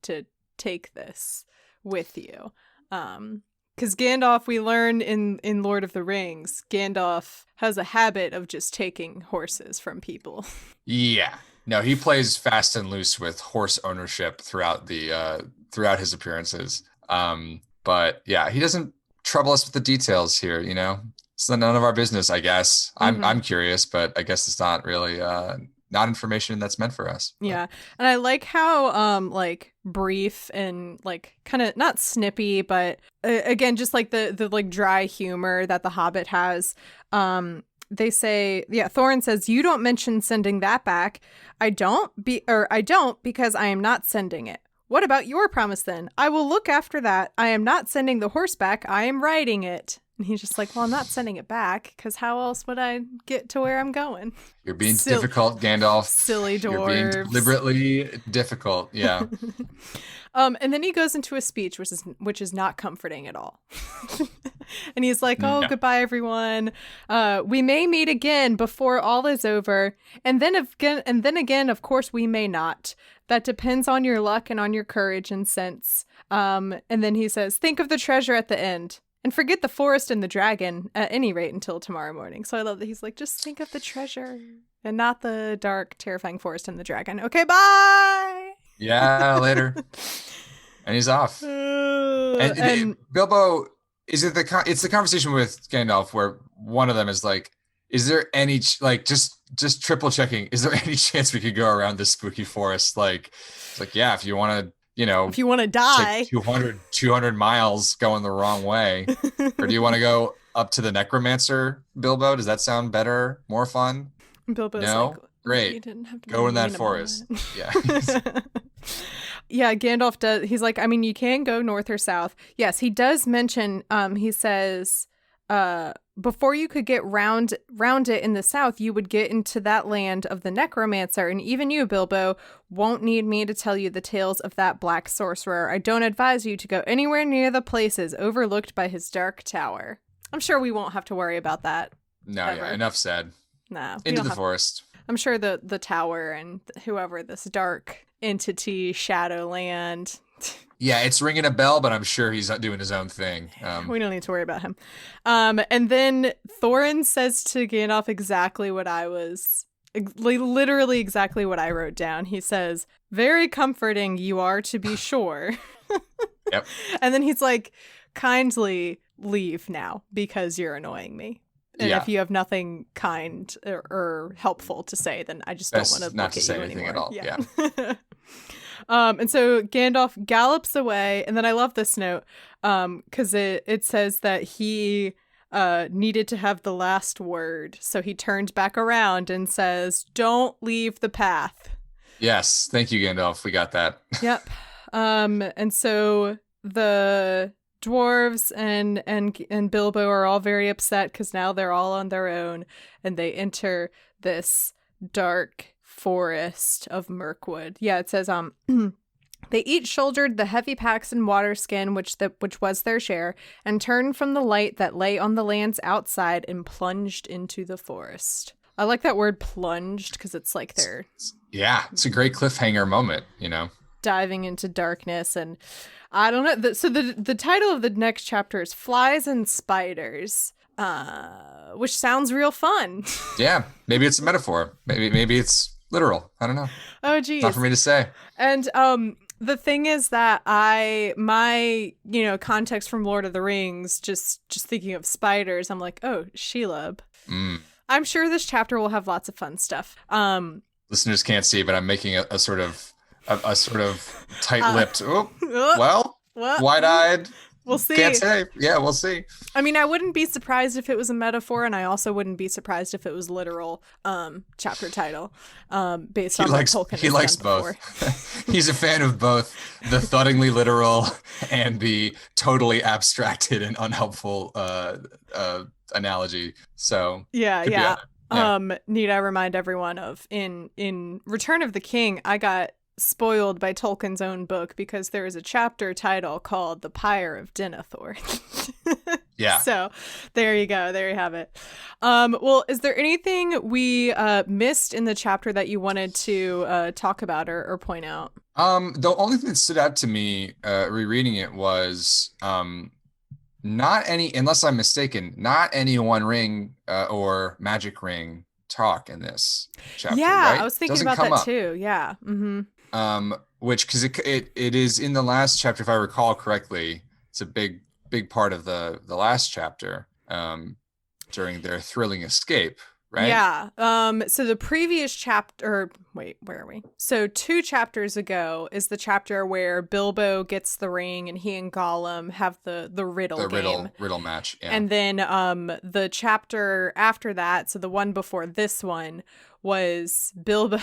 take this with you? Because Gandalf, we learn in Lord of the Rings, Gandalf has a habit of just taking horses from people. Yeah. No, he plays fast and loose with horse ownership throughout his appearances. But yeah, he doesn't trouble us with the details here, you know? It's none of our business, I guess. I'm curious, but I guess it's not really not information that's meant for us. But. Yeah. And I like how like brief and like kind of not snippy, but again, just like the like dry humor that the Hobbit has. They say, yeah, Thorin says, you don't mention sending that back. I don't because I am not sending it. What about your promise then? I will look after that. I am not sending the horse back. I am riding it. And he's just like, well, I'm not sending it back because how else would I get to where I'm going? You're being difficult, Gandalf. Silly dwarves. You're being deliberately difficult. Yeah. And then he goes into a speech, which is not comforting at all. And he's like, oh, goodbye, everyone. We may meet again before all is over. And then again, of course, we may not. That depends on your luck and on your courage and sense. And then he says, think of the treasure at the end. And forget the forest and the dragon, at any rate, until tomorrow morning. So I love that he's like, just think of the treasure and not the dark, terrifying forest and the dragon. Okay, bye! Yeah, later. And he's off. And Bilbo, it's the conversation with Gandalf where one of them is like, is there any, like, just triple checking, is there any chance we could go around this spooky forest? Like, it's like, yeah, if you want to, you know, if you want to die 200 miles going the wrong way, or do you want to go up to the necromancer, Bilbo? Does that sound better, more fun? Bilbo's no, like, great. You didn't have to go in that forest. Yeah. Yeah, Gandalf does. He's like, I mean, you can go north or south. Yes, he does mention. He says, before you could get round it in the south, you would get into that land of the necromancer, and even you, Bilbo, won't need me to tell you the tales of that black sorcerer. I don't advise you to go anywhere near the places overlooked by his dark tower. I'm sure we won't have to worry about that. No, ever. Yeah, enough said. No, into the forest. I'm sure the tower and whoever this dark entity, Shadowland. Yeah, it's ringing a bell, but I'm sure he's not doing his own thing. We don't need to worry about him. And then Thorin says to Gandalf exactly what literally exactly what I wrote down. He says, very comforting you are, to be sure. Yep. And then he's like, kindly leave now because you're annoying me. And if you have nothing kind or helpul to say, then I just don't want to look at you anymore. At all. Yeah. And so Gandalf gallops away, and then I love this note because it says that he needed to have the last word, so he turned back around and says, "Don't leave the path." Yes, thank you, Gandalf. We got that. Yep. And so the dwarves and Bilbo are all very upset because now they're all on their own, and they enter this dark forest of Mirkwood. Yeah, it says they each shouldered the heavy packs and water skin which was their share, and turned from the light that lay on the lands outside and plunged into the forest. I like that word plunged because it's like they're it's a great cliffhanger moment, you know, diving into darkness. And I don't know, so the title of the next chapter is Flies and Spiders, which sounds real fun. Yeah, maybe it's a metaphor, maybe it's literal. I don't know. Oh, geez. Not for me to say. And the thing is that my context from Lord of the Rings, just thinking of spiders, I'm like, oh, Shelob. I'm sure this chapter will have lots of fun stuff. Listeners can't see, but I'm making a sort of a sort of tight-lipped, well, wide-eyed. We'll see. Can't say. Yeah, we'll see. I mean, I wouldn't be surprised if it was a metaphor, and I also wouldn't be surprised if it was literal chapter title based on what Tolkien he has likes done both. before. He's a fan of both the thuddingly literal and the totally abstracted and unhelpful analogy. So yeah. Need I remind everyone of in Return of the King, I got spoiled by Tolkien's own book because there is a chapter title called The Pyre of Denethor. Yeah. So there you go. There you have it. Well, is there anything we missed in the chapter that you wanted to talk about or point out? The only thing that stood out to me rereading it was not any, unless I'm mistaken, not any One Ring or Magic Ring talk in this chapter. Yeah, right? I was thinking Doesn't about come that up. too. Yeah. Mm-hmm. Which, because it is in the last chapter, if I recall correctly, it's a big part of the last chapter during their thrilling escape, right? Yeah. So the previous chapter, wait, where are we? So 2 chapters ago is the chapter where Bilbo gets the ring and he and Gollum have the riddle game. riddle match. Yeah. And then the chapter after that, so the one before this one, was Bilbo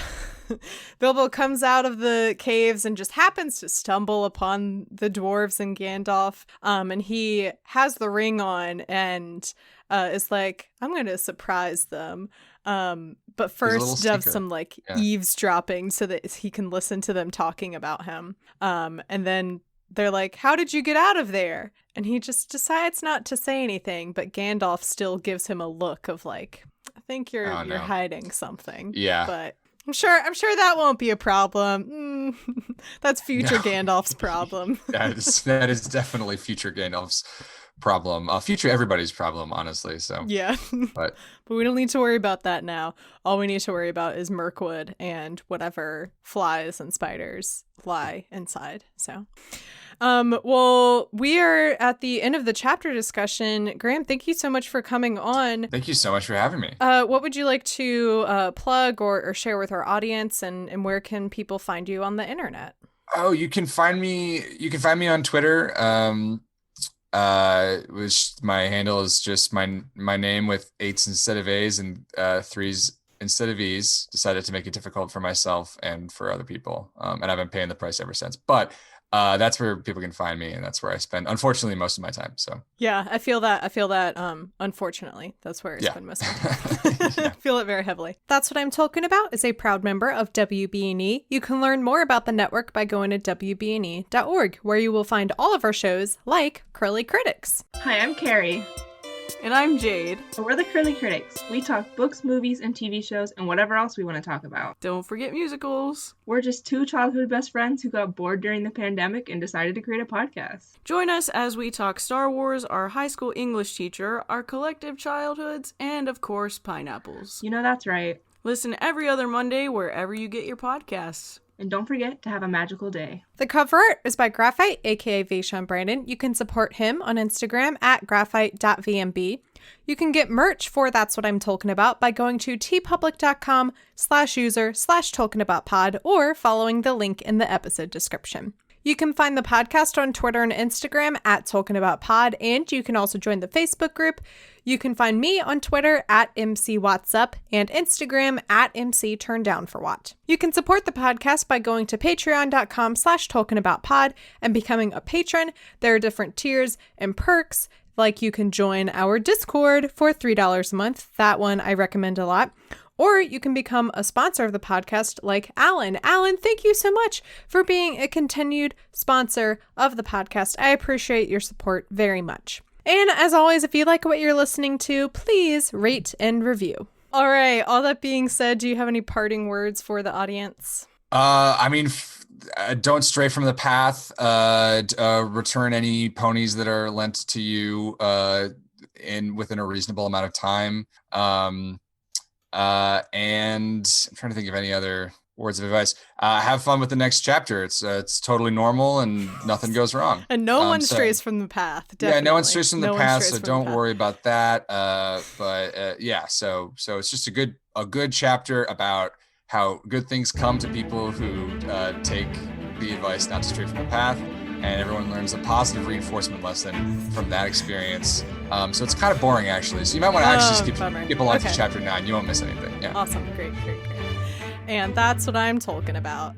comes out of the caves and just happens to stumble upon the dwarves and Gandalf, and he has the ring on and is like, I'm gonna surprise them, but first does some like eavesdropping so that he can listen to them talking about him, and then they're like, how did you get out of there? And he just decides not to say anything, but Gandalf still gives him a look of like, I think you're hiding something. Yeah. But I'm sure that won't be a problem. That's future Gandalf's problem. that is definitely future Gandalf's problem. Future everybody's problem, honestly. So yeah. But we don't need to worry about that now. All we need to worry about is Mirkwood and whatever flies and spiders lie inside. So well, we are at the end of the chapter discussion. Graham, thank you so much for coming on. Thank you so much for having me. What would you like to plug or share with our audience, and where can people find you on the internet? Oh, you can find me on Twitter. Which my handle is just my name with 8s instead of A's and 3s instead of E's. Decided to make it difficult for myself and for other people. And I've been paying the price ever since. But that's where people can find me, and that's where I spend, unfortunately, most of my time. So yeah, I feel that. Unfortunately, that's where I spend most of my time. I feel it very heavily. That's What I'm Talking About is a proud member of WBNE. You can learn more about the network by going to WBNE.org, where you will find all of our shows like Curly Critics. Hi, I'm Carrie. And I'm Jade. And we're the Curly Critics. We talk books, movies, and TV shows, and whatever else we want to talk about. Don't forget musicals. We're just 2 childhood best friends who got bored during the pandemic and decided to create a podcast. Join us as we talk Star Wars, our high school English teacher, our collective childhoods, and of course, pineapples. You know that's right. Listen every other Monday wherever you get your podcasts. And don't forget to have a magical day. The cover art is by Graphite, aka Vaishon Brandon. You can support him on Instagram at graphite.vmb. You can get merch for That's What I'm Talking About by going to tpublic.com/user/talkingaboutpod or following the link in the episode description. You can find the podcast on Twitter and Instagram at TalkingAboutPod, and you can also join the Facebook group. You can find me on Twitter at MCWhatsup and Instagram at MCTurnDownForWhat. You can support the podcast by going to patreon.com/TalkingAboutPod and becoming a patron. There are different tiers and perks, like you can join our Discord for $3 a month. That one I recommend a lot. Or you can become a sponsor of the podcast like Alan. Alan, thank you so much for being a continued sponsor of the podcast. I appreciate your support very much. And as always, if you like what you're listening to, please rate and review. All right, all that being said, do you have any parting words for the audience? Don't stray from the path. Return any ponies that are lent to you within a reasonable amount of time. And I'm trying to think of any other words of advice. Have fun with the next chapter. It's totally normal and nothing goes wrong. And no one strays from the path. Definitely. Yeah, no one strays from the path, so don't worry about that. So it's just a good chapter about how good things come to people who take the advice not to stray from the path, and everyone learns a positive reinforcement lesson from that experience. So it's kind of boring, actually. So you might want to actually skip along to chapter 9. You won't miss anything. Yeah. Awesome. Great. And that's what I'm talking about.